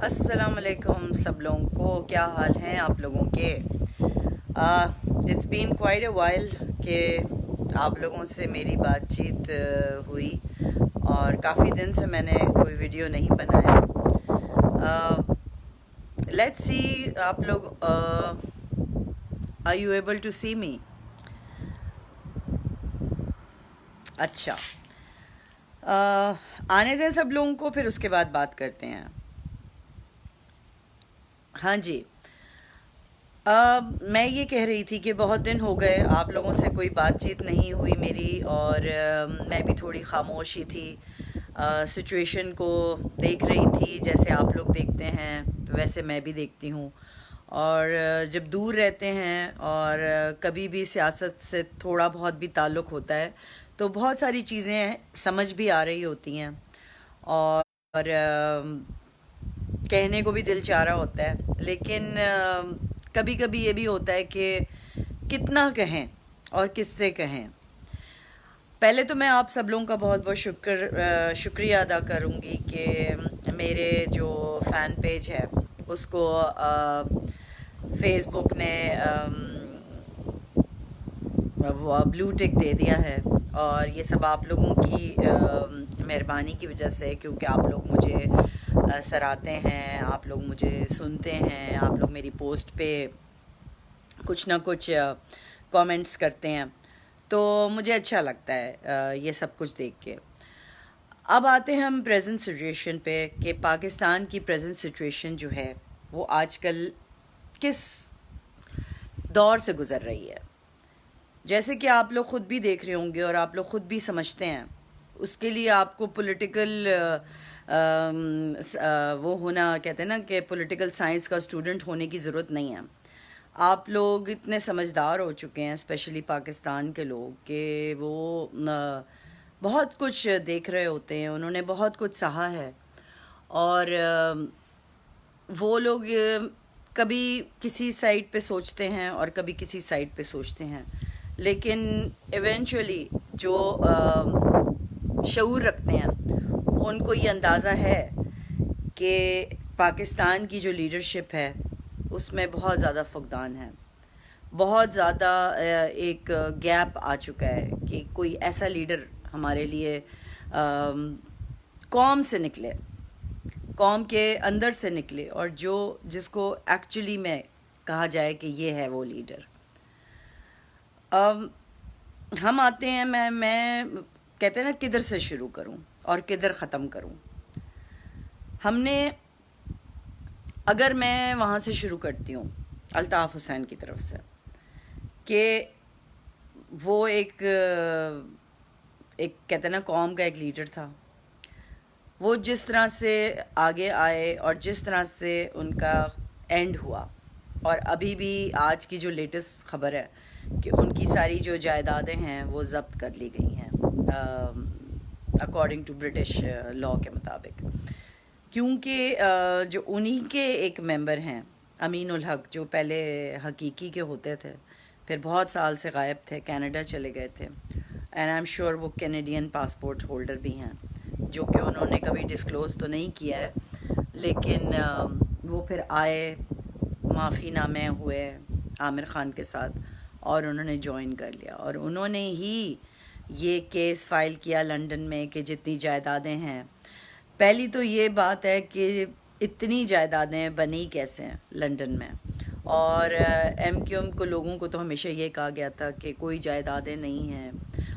السلام علیکم سب لوگوں کو، کیا حال ہیں آپ لوگوں کے؟ It's been quite a while کہ آپ لوگوں سے میری بات چیت ہوئی، اور کافی دن سے میں نے کوئی ویڈیو نہیں بنایا. لیٹس سی آپ لوگ آر یو ایبل ٹو سی می؟ اچھا، آنے دیں سب لوگوں کو، پھر اس کے بعد بات کرتے ہیں. ہاں جی، میں یہ کہہ رہی تھی کہ بہت دن ہو گئے آپ لوگوں سے کوئی بات چیت نہیں ہوئی میری، اور میں بھی تھوڑی خاموشی تھی. سچویشن کو دیکھ رہی تھی، جیسے آپ لوگ دیکھتے ہیں ویسے میں بھی دیکھتی ہوں. اور جب دور رہتے ہیں اور کبھی بھی سیاست سے تھوڑا بہت بھی تعلق ہوتا ہے تو بہت ساری چیزیں سمجھ بھی آ رہی ہوتی ہیں، اور کہنے کو بھی دل چاہ رہا ہوتا ہے. لیکن کبھی کبھی یہ بھی ہوتا ہے کہ کتنا کہیں اور کس سے کہیں. پہلے تو میں آپ سب لوگوں کا بہت بہت شکریہ ادا کروں گی کہ میرے جو فین پیج ہے اس کو فیس بک نے بلو ٹک دے دیا ہے، اور یہ سب آپ لوگوں کی مہربانی کی وجہ سے، کیونکہ آپ لوگ مجھے سراہتے ہیں، آپ لوگ مجھے سنتے ہیں، آپ لوگ میری پوسٹ پہ کچھ نہ کچھ کامنٹس کرتے ہیں، تو مجھے اچھا لگتا ہے یہ سب کچھ دیکھ کے. اب آتے ہیں ہم پریزنٹ سچویشن پہ کہ پاکستان کی پریزنٹ سچویشن جو ہے وہ آج کل کس دور سے گزر رہی ہے. جیسے کہ آپ لوگ خود بھی دیکھ رہے ہوں گے اور آپ لوگ خود بھی سمجھتے ہیں، اس کے لیے آپ کو پولیٹیکل وہ ہونا، کہتے ہیں نا کہ پولیٹیکل سائنس کا اسٹوڈنٹ ہونے کی ضرورت نہیں ہے. آپ لوگ اتنے سمجھدار ہو چکے ہیں، اسپیشلی پاکستان کے لوگ، کہ وہ بہت کچھ دیکھ رہے ہوتے ہیں، انہوں نے بہت کچھ سہا ہے. اور وہ لوگ کبھی کسی سائڈ پہ سوچتے ہیں اور کبھی کسی سائڈ پہ سوچتے ہیں، لیکن ایونچولی جو شعور رکھتے ہیں ان کو یہ اندازہ ہے کہ پاکستان کی جو لیڈرشپ ہے اس میں بہت زیادہ فقدان ہے، بہت زیادہ ایک گیپ آ چکا ہے کہ کوئی ایسا لیڈر ہمارے لیے قوم سے نکلے، قوم کے اندر سے نکلے، اور جس کو ایکچولی میں کہا جائے کہ یہ ہے وہ لیڈر. ہم آتے ہیں، میں کہتے ہیں نا کدھر سے شروع کروں اور کدھر ختم کروں. ہم نے، اگر میں وہاں سے شروع کرتی ہوں الطاف حسین کی طرف سے، کہ وہ ایک کہتے ہیں نا قوم کا ایک لیڈر تھا. وہ جس طرح سے آگے آئے اور جس طرح سے ان کا اینڈ ہوا، اور ابھی بھی آج کی جو لیٹسٹ خبر ہے کہ ان کی ساری جو جائیدادیں ہیں وہ ضبط کر لی گئی ہیں اکارڈنگ ٹو برٹش لاء کے مطابق، کیونکہ جو انہی کے ایک ممبر ہیں امین الحق، جو پہلے حقیقی کے ہوتے تھے، پھر بہت سال سے غائب تھے، کینیڈا چلے گئے تھے، اینڈ آئی ایم شیور وہ کینیڈین پاسپورٹ ہولڈر بھی ہیں، جو کہ انہوں نے کبھی ڈسکلوز تو نہیں کیا ہے، لیکن وہ پھر آئے، معافی نامے ہوئے عامر خان کے ساتھ، اور انہوں نے جوائن کر لیا، اور انہوں نے ہی یہ کیس فائل کیا لنڈن میں کہ جتنی جائیدادیں ہیں. پہلی تو یہ بات ہے کہ اتنی جائیدادیں بنی کیسے ہیں لنڈن میں، اور ایم کیو ایم کو لوگوں کو تو ہمیشہ یہ کہا گیا تھا کہ کوئی جائیدادیں نہیں ہیں،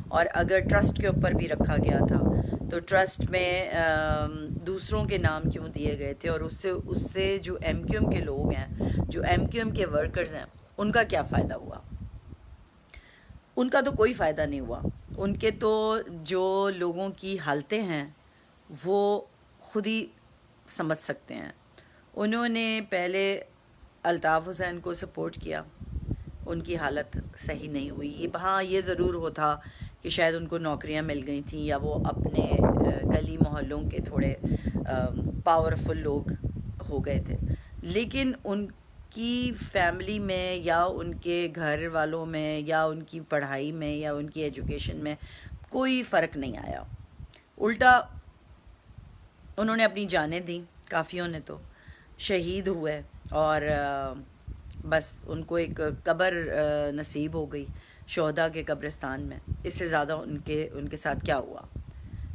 اور اگر ٹرسٹ کے اوپر بھی رکھا گیا تھا تو ٹرسٹ میں دوسروں کے نام کیوں دیے گئے تھے، اور اس سے جو ایم کیو ایم کے لوگ ہیں، جو ایم کیو ایم کے ورکرز ہیں، ان کا کیا فائدہ ہوا؟ ان کا تو کوئی فائدہ نہیں ہوا. ان کے تو جو لوگوں کی حالتیں ہیں وہ خود ہی سمجھ سکتے ہیں. انہوں نے پہلے الطاف حسین کو سپورٹ کیا، ان کی حالت صحیح نہیں ہوئی. ہاں یہ ضرور ہوتا کہ شاید ان کو نوکریاں مل گئی تھیں، یا وہ اپنے گلی محلوں کے تھوڑے پاورفل لوگ ہو گئے تھے، لیکن ان کی فیملی میں یا ان کے گھر والوں میں یا ان کی پڑھائی میں یا ان کی ایجوکیشن میں کوئی فرق نہیں آیا. الٹا انہوں نے اپنی جانیں دیں کافیوں نے تو، شہید ہوئے اور بس ان کو ایک قبر نصیب ہو گئی شہداء کے قبرستان میں. اس سے زیادہ ان کے ساتھ کیا ہوا؟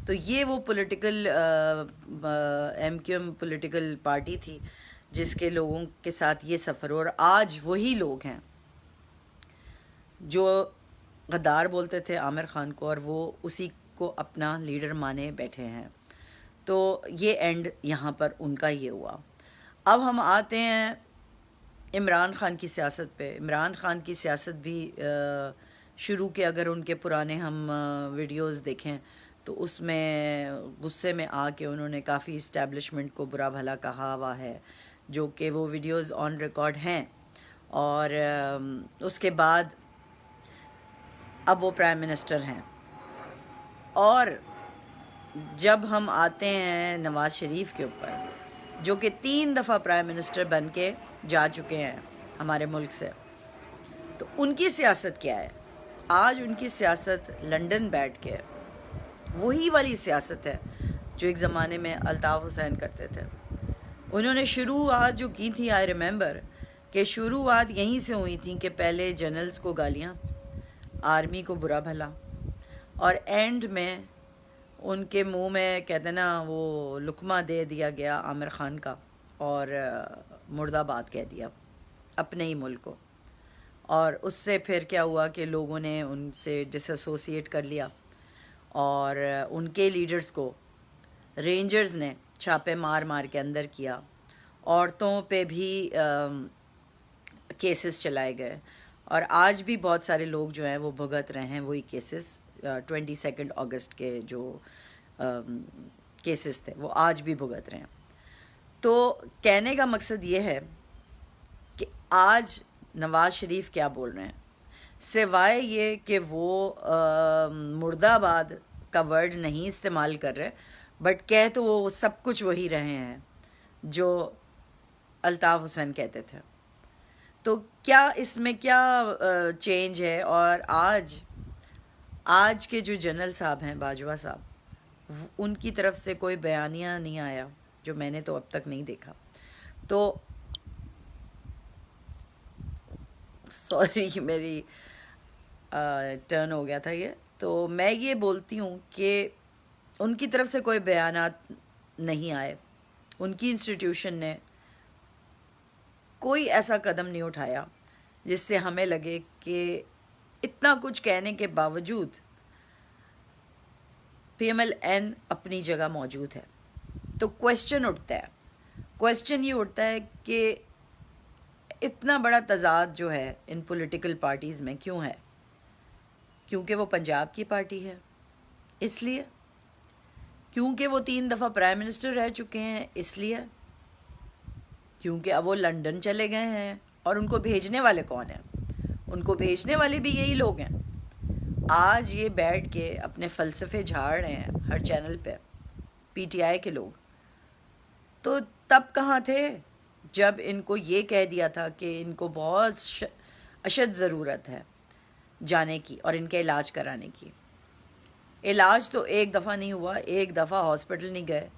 تو یہ وہ political M Q M political party تھی جس کے لوگوں کے ساتھ یہ سفر. اور آج وہی لوگ ہیں جو غدار بولتے تھے عامر خان کو، اور وہ اسی کو اپنا لیڈر مانے بیٹھے ہیں. تو یہ اینڈ یہاں پر ان کا یہ ہوا. اب ہم آتے ہیں عمران خان کی سیاست پہ. عمران خان کی سیاست بھی شروع کے اگر ان کے پرانے ہم ویڈیوز دیکھیں تو اس میں غصے میں آ کے انہوں نے کافی اسٹیبلشمنٹ کو برا بھلا کہا ہوا ہے، جو کہ وہ ویڈیوز آن ریکارڈ ہیں. اور اس کے بعد اب وہ پرائم منسٹر ہیں. اور جب ہم آتے ہیں نواز شریف کے اوپر، جو کہ 3 دفعہ پرائم منسٹر بن کے جا چکے ہیں ہمارے ملک سے، تو ان کی سیاست کیا ہے؟ آج ان کی سیاست لنڈن بیٹھ کے وہی والی سیاست ہے جو ایک زمانے میں الطاف حسین کرتے تھے. انہوں نے شروعات جو کی تھی، آئی ریممبر کہ شروعات یہیں سے ہوئی تھیں کہ پہلے جنرلز کو گالیاں، آرمی کو برا بھلا، اور اینڈ میں ان کے منہ میں کہتے نا وہ لقمہ دے دیا گیا عامر خان کا، اور مرد آباد کہہ دیا اپنے ہی ملک کو. اور اس سے پھر کیا ہوا کہ لوگوں نے ان سے ڈس ایسوسیٹ کر لیا، اور ان کے لیڈرز کو رینجرز نے چھاپے مار مار کے اندر کیا. عورتوں پہ بھی کیسز چلائے گئے، اور آج بھی بہت سارے لوگ جو ہیں وہ بھگت رہے ہیں وہی کیسز. 22 اگست کے جو کیسز تھے وہ آج بھی بھگت رہے ہیں. تو کہنے کا مقصد یہ ہے کہ آج نواز شریف کیا بول رہے ہیں، سوائے یہ کہ وہ مرد آباد کا ورڈ نہیں استعمال کر رہے، بٹ کہہ تو وہ سب کچھ وہی رہے ہیں جو الطاف حسین کہتے تھے. تو کیا اس میں کیا چینج ہے؟ اور آج کے جو جنرل صاحب ہیں باجوہ صاحب، ان کی طرف سے کوئی بیانیہ نہیں آیا جو میں نے تو اب تک نہیں دیکھا. تو سوری میری ٹرن ہو گیا تھا یہ. تو میں یہ بولتی ہوں کہ ان کی طرف سے کوئی بیانات نہیں آئے، ان کی انسٹیٹیوشن نے کوئی ایسا قدم نہیں اٹھایا جس سے ہمیں لگے کہ اتنا کچھ کہنے کے باوجود پی ایم ایل این اپنی جگہ موجود ہے. تو کویسچن یہ اٹھتا ہے کہ اتنا بڑا تضاد جو ہے ان پولیٹیکل پارٹیز میں کیوں ہے؟ کیونکہ وہ پنجاب کی پارٹی ہے، اس لیے؟ کیونکہ وہ 3 دفعہ پرائم منسٹر رہ چکے ہیں، اس لیے؟ کیونکہ اب وہ لنڈن چلے گئے ہیں، اور ان کو بھیجنے والے کون ہیں؟ ان کو بھیجنے والے بھی یہی لوگ ہیں. آج یہ بیٹھ کے اپنے فلسفے جھاڑ رہے ہیں ہر چینل پہ پی ٹی آئی کے لوگ. تو تب کہاں تھے جب ان کو یہ کہہ دیا تھا کہ ان کو بہت اشد ضرورت ہے جانے کی اور ان کے علاج کرانے کی؟ علاج تو ایک دفعہ نہیں ہوا، ایک دفعہ ہاسپٹل نہیں گئے.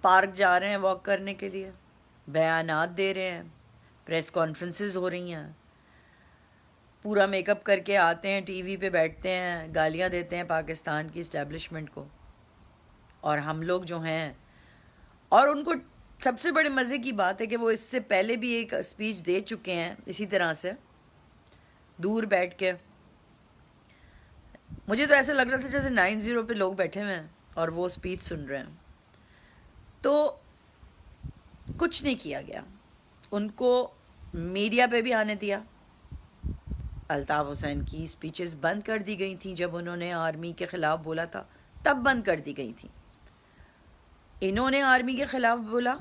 پارک جا رہے ہیں واک کرنے کے لیے، بیانات دے رہے ہیں، پریس کانفرنسز ہو رہی ہیں، پورا میک اپ کر کے آتے ہیں، ٹی وی پہ بیٹھتے ہیں، گالیاں دیتے ہیں پاکستان کی اسٹیبلشمنٹ کو. اور ہم لوگ جو ہیں، اور ان کو سب سے بڑے مزے کی بات ہے کہ وہ اس سے پہلے بھی ایک اسپیچ دے چکے ہیں اسی طرح سے دور بیٹھ کے. مجھے تو ایسا لگ رہا تھا جیسے 9-0 پہ لوگ بیٹھے ہوئے ہیں اور وہ اسپیچ سن رہے ہیں. تو کچھ نہیں کیا گیا. ان کو میڈیا پہ بھی آنے دیا. الطاف حسین کی اسپیچز بند کر دی گئی تھیں جب انہوں نے آرمی کے خلاف بولا تھا، تب بند کر دی گئی تھیں. انہوں نے آرمی کے خلاف بولا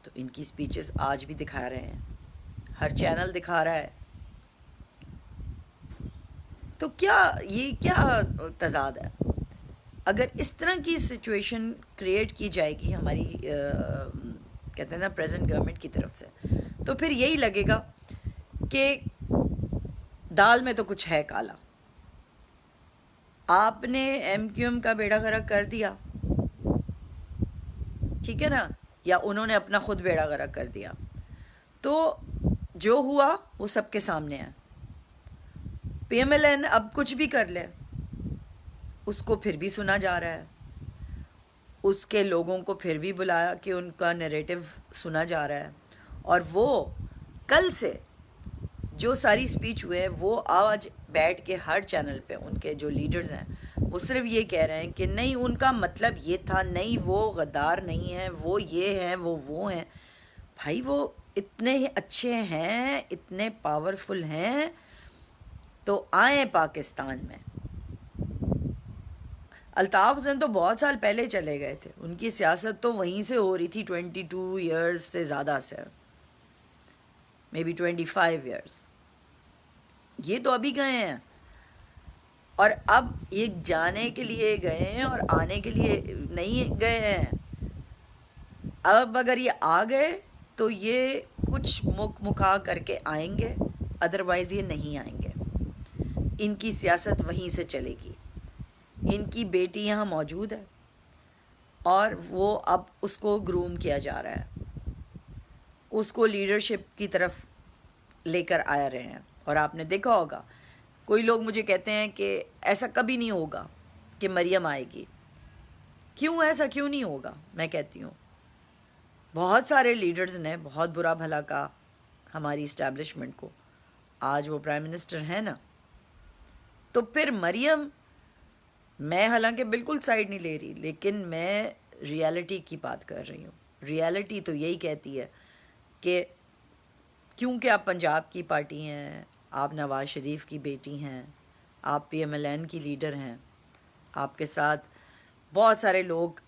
تو ان کی اسپیچز آج بھی دکھا رہے ہیں، ہر چینل دکھا رہا ہے. تو یہ کیا تضاد ہے؟ اگر اس طرح کی سچویشن کریٹ کی جائے گی ہماری کہتے ہیں نا پریزنٹ گورنمنٹ کی طرف سے، تو پھر یہی لگے گا کہ دال میں تو کچھ ہے کالا. آپ نے ایم کیو ایم کا بیڑا غرق کر دیا، ٹھیک ہے نا، یا انہوں نے اپنا خود بیڑا غرق کر دیا. تو جو ہوا وہ سب کے سامنے ہے. پی ایم ایل این اب کچھ بھی کر لے اس کو پھر بھی سنا جا رہا ہے, اس کے لوگوں کو پھر بھی بلایا کہ ان کا نیریٹو سنا جا رہا ہے. اور وہ کل سے جو ساری اسپیچ ہوئے وہ آج بیٹھ کے ہر چینل پہ ان کے جو لیڈرز ہیں وہ صرف یہ کہہ رہے ہیں کہ نہیں ان کا مطلب یہ تھا, نہیں وہ غدار نہیں ہیں, وہ یہ ہیں, وہ ہیں. بھائی وہ اتنے اچھے ہیں, اتنے پاورفل ہیں, تو آئیں پاکستان میں. الطاف حسین تو بہت سال پہلے چلے گئے تھے, ان کی سیاست تو وہیں سے ہو رہی تھی 22 ایئرز سے زیادہ سے, مے بی 25 ایئرز. یہ تو ابھی گئے ہیں, اور اب یہ جانے کے لیے گئے ہیں اور آنے کے لیے نہیں گئے ہیں. اب اگر یہ آ گئے تو یہ کچھ مکھا کر کے آئیں گے, ادروائز یہ نہیں آئیں گے. ان کی سیاست وہیں سے چلے گی. ان کی بیٹی یہاں موجود ہے اور وہ اب اس کو گروم کیا جا رہا ہے, اس کو لیڈرشپ کی طرف لے کر آ رہے ہیں. اور آپ نے دیکھا ہوگا کوئی لوگ مجھے کہتے ہیں کہ ایسا کبھی نہیں ہوگا کہ مریم آئے گی. کیوں ایسا کیوں نہیں ہوگا؟ میں کہتی ہوں بہت سارے لیڈرز نے بہت برا بھلا کہا ہماری اسٹیبلشمنٹ کو, آج وہ پرائم منسٹر ہیں نا. تو پھر مریم, میں حالانکہ بالکل سائیڈ نہیں لے رہی, لیکن میں ریالٹی کی بات کر رہی ہوں. ریالٹی تو یہی کہتی ہے کہ کیونکہ آپ پنجاب کی پارٹی ہیں, آپ نواز شریف کی بیٹی ہیں, آپ پی ایم ایل این کی لیڈر ہیں, آپ کے ساتھ بہت سارے لوگ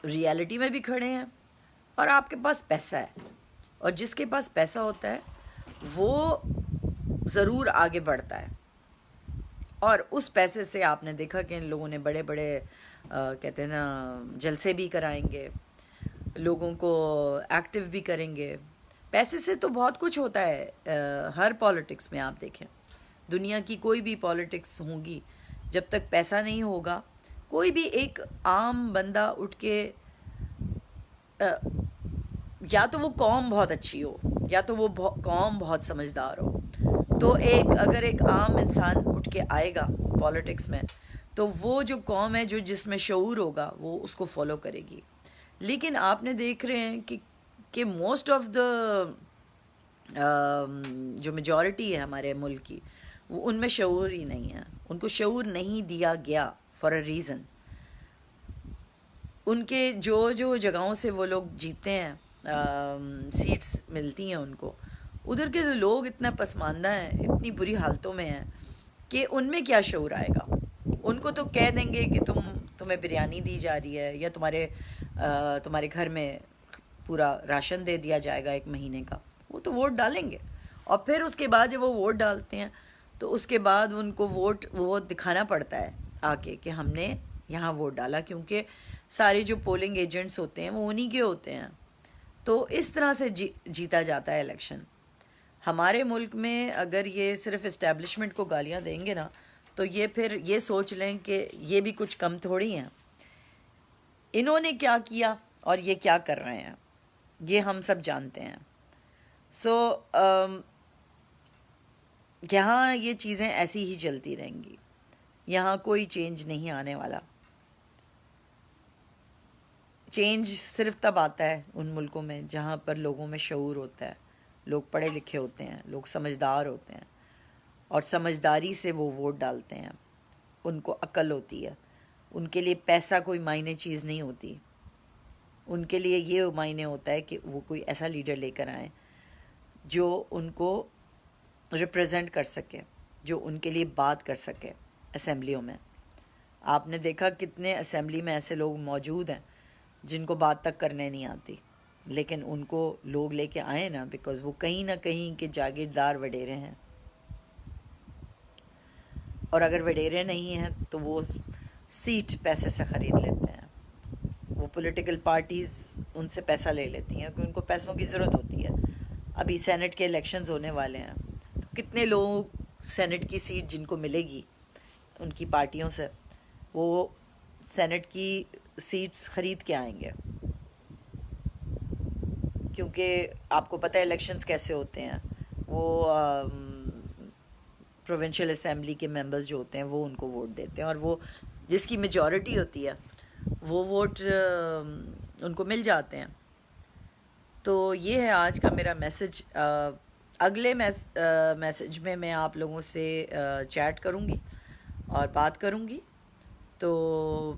ریالٹی میں بھی کھڑے ہیں, اور آپ کے پاس پیسہ ہے. اور جس کے پاس پیسہ ہوتا ہے وہ ضرور آگے بڑھتا ہے. اور اس پیسے سے آپ نے دیکھا کہ ان لوگوں نے بڑے بڑے کہتے ہیں نا جلسے بھی کرائیں گے, لوگوں کو ایکٹیو بھی کریں گے. پیسے سے تو بہت کچھ ہوتا ہے. ہر پالیٹکس میں آپ دیکھیں, دنیا کی کوئی بھی پالیٹکس ہوں گی, جب تک پیسہ نہیں ہوگا کوئی بھی ایک عام بندہ اٹھ کے یا تو وہ قوم بہت اچھی ہو یا تو وہ قوم بہت سمجھدار ہو, تو اگر ایک عام انسان اٹھ کے آئے گا پالیٹکس میں تو وہ جو قوم ہے جو جس میں شعور ہوگا وہ اس کو فالو کرے گی. لیکن آپ نے دیکھ رہے ہیں کہ موسٹ آف دا جو میجورٹی ہے ہمارے ملک کی, وہ ان میں شعور ہی نہیں ہے. ان کو شعور نہیں دیا گیا فار اے ریزن. ان کے جو جگہوں سے وہ لوگ جیتے ہیں, سیٹس ملتی ہیں ان کو, ادھر کے لوگ اتنا پسماندہ ہیں, اتنی بری حالتوں میں ہیں کہ ان میں کیا شعور آئے گا. ان کو تو کہہ دیں گے کہ تمہیں بریانی دی جا رہی ہے یا تمہارے گھر میں پورا راشن دے دیا جائے گا 1 مہینے کا, وہ تو ووٹ ڈالیں گے. اور پھر اس کے بعد جب وہ ووٹ ڈالتے ہیں تو اس کے بعد ان کو وہ دکھانا پڑتا ہے آ کے کہ ہم نے یہاں ووٹ ڈالا, کیونکہ سارے جو پولنگ ایجنٹس ہوتے ہیں وہ انہی کے ہوتے ہیں. تو اس طرح سے جیتا جاتا ہے الیکشن. ہمارے ملک میں اگر یہ صرف اسٹیبلشمنٹ کو گالیاں دیں گے نا تو یہ پھر یہ سوچ لیں کہ یہ بھی کچھ کم تھوڑی ہیں. انہوں نے کیا کیا اور یہ کیا کر رہے ہیں یہ ہم سب جانتے ہیں. سو یہاں یہ چیزیں ایسی ہی چلتی رہیں گی, یہاں کوئی چینج نہیں آنے والا. چینج صرف تب آتا ہے ان ملکوں میں جہاں پر لوگوں میں شعور ہوتا ہے, لوگ پڑھے لکھے ہوتے ہیں, لوگ سمجھدار ہوتے ہیں, اور سمجھداری سے وہ ووٹ ڈالتے ہیں. ان کو عقل ہوتی ہے, ان کے لیے پیسہ کوئی معنی چیز نہیں ہوتی. ان کے لیے یہ معنی ہوتا ہے کہ وہ کوئی ایسا لیڈر لے کر آئیں جو ان کو ریپرزینٹ کر سکے, جو ان کے لیے بات کر سکے اسمبلیوں میں. آپ نے دیکھا کتنے اسمبلی میں ایسے لوگ موجود ہیں جن کو بات تک کرنے نہیں آتی, لیکن ان کو لوگ لے کے آئے نا, بیکاز وہ کہیں نہ کہیں کے جاگیردار وڈیرے ہیں. اور اگر وڈیرے نہیں ہیں تو وہ سیٹ پیسے سے خرید لیتے ہیں. وہ پولیٹیکل پارٹیز ان سے پیسہ لے لیتی ہیں کیونکہ ان کو پیسوں کی ضرورت ہوتی ہے. ابھی سینٹ کے الیکشنز ہونے والے ہیں, تو کتنے لوگ سینٹ کی سیٹ جن کو ملے گی ان کی پارٹیوں سے, وہ سینٹ کی سیٹس خرید کے آئیں گے. کیونکہ آپ کو پتہ ہے الیکشنز کیسے ہوتے ہیں، وہ پروونشل اسمبلی کے ممبرز جو ہوتے ہیں وہ ان کو ووٹ دیتے ہیں، اور وہ جس کی میجورٹی ہوتی ہے وہ ووٹ ان کو مل جاتے ہیں. تو یہ ہے آج کا میرا میسج. اگلے میسج میں آپ لوگوں سے چیٹ کروں گی اور بات کروں گی. تو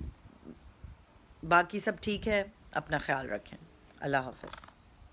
باقی سب ٹھیک ہے، اپنا خیال رکھیں. اللہ حافظ.